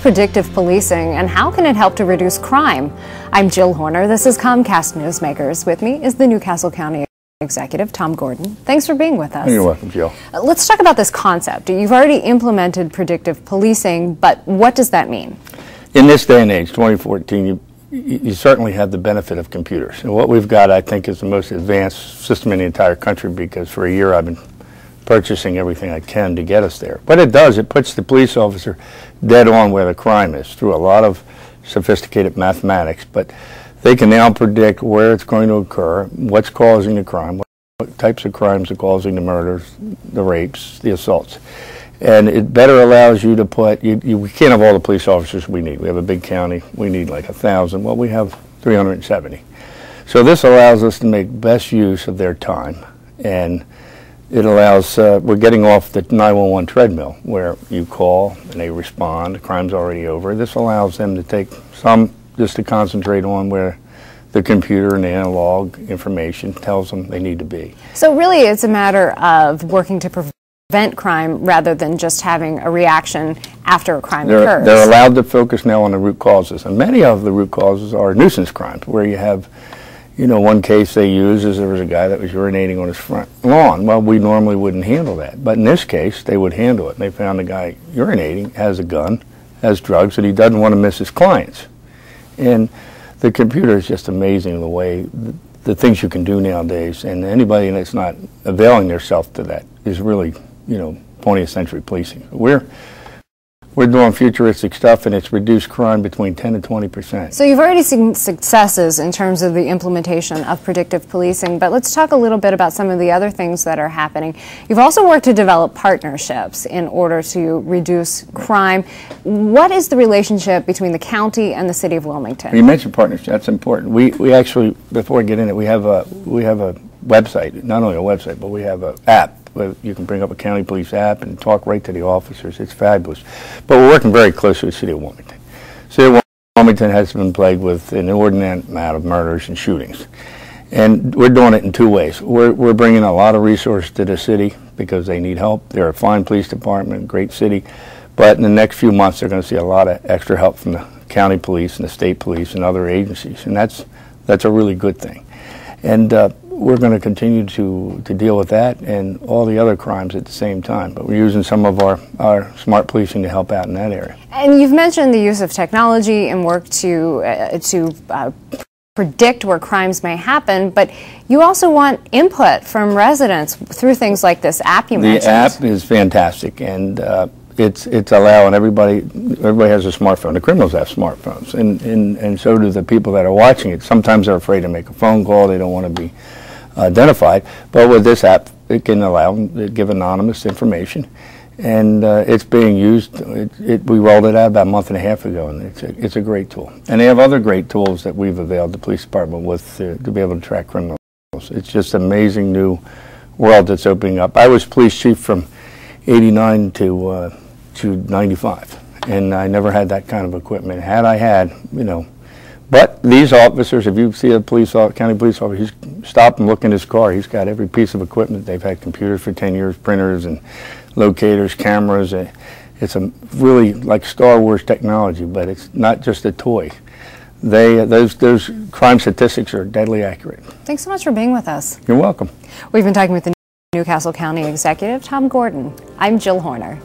predictive policing and how can it help to reduce crime? I'm Jill Horner. This is Comcast Newsmakers. With me is the Newcastle County Executive, Tom Gordon. Thanks for being with us. You're welcome, Jill. Let's talk about this concept. You've already implemented predictive policing, but what does that mean? In this day and age, 2014, you certainly have the benefit of computers. And what we've got, I think, is the most advanced system in the entire country, because for a year I've been purchasing everything I can to get us there. What it does, it puts the police officer dead on where the crime is through a lot of sophisticated mathematics, but they can now predict where it's going to occur, what's causing the crime, what types of crimes are causing the murders, the rapes, the assaults. And it better allows you to put, we can't have all the police officers we need. We have a big county, we need like 1,000. Well, we have 370. So this allows us to make best use of their time, and it allows, we're getting off the 911 treadmill where you call and they respond, the crime's already over. This allows them to take some, just to concentrate on where the computer and the analog information tells them they need to be. So really it's a matter of working to prevent crime rather than just having a reaction after a crime occurs. They're allowed to focus now on the root causes, and many of the root causes are nuisance crimes, where you have, you know, one case they use is there was a guy that was urinating on his front lawn. Well, we normally wouldn't handle that, but in this case they would handle it. And they found the guy urinating, has a gun, has drugs, and he doesn't want to miss his clients. And the computer is just amazing, the way the things you can do nowadays, and anybody that's not availing themselves to that is really, you know, 20th century policing. We're doing futuristic stuff, and it's reduced crime between 10 and 20%. So you've already seen successes in terms of the implementation of predictive policing, but let's talk a little bit about some of the other things that are happening. You've also worked to develop partnerships in order to reduce crime. What is the relationship between the county and the city of Wilmington? You mentioned partnerships. That's important. We actually, before I get in it, we have a website, not only a website, but we have an app. You can bring up a county police app and talk right to the officers. It's fabulous. But we're working very closely with the city of Wilmington. The city of Wilmington has been plagued with an inordinate amount of murders and shootings. And we're doing it in two ways. We're bringing a lot of resources to the city because they need help. They're a fine police department, great city. But in the next few months, they're going to see a lot of extra help from the county police and the state police and other agencies. And that's a really good thing. And we're going to continue to deal with that and all the other crimes at the same time. But we're using some of our smart policing to help out in that area. And you've mentioned the use of technology and work to predict where crimes may happen, but you also want input from residents through things like this app you mentioned. The app is fantastic, and it's allowing everybody has a smartphone. The criminals have smartphones, and so do the people that are watching it. Sometimes they're afraid to make a phone call. They don't want to be identified. But with this app, it can allow them to give anonymous information, and it's being used. We rolled it out about a month and a half ago, and it's a great tool. And they have other great tools that we've availed the police department with to be able to track criminals. It's just an amazing new world that's opening up. I was police chief from '89 to 95, and I never had that kind of equipment. Had I had, you know, but these officers, if you see a county police officer, he's stop and look in his car. He's got every piece of equipment. They've had computers for 10 years, printers and locators, cameras. It's a really like Star Wars technology, but it's not just a toy. Those crime statistics are deadly accurate. Thanks so much for being with us. You're welcome. We've been talking with the Newcastle County Executive, Tom Gordon. I'm Jill Horner.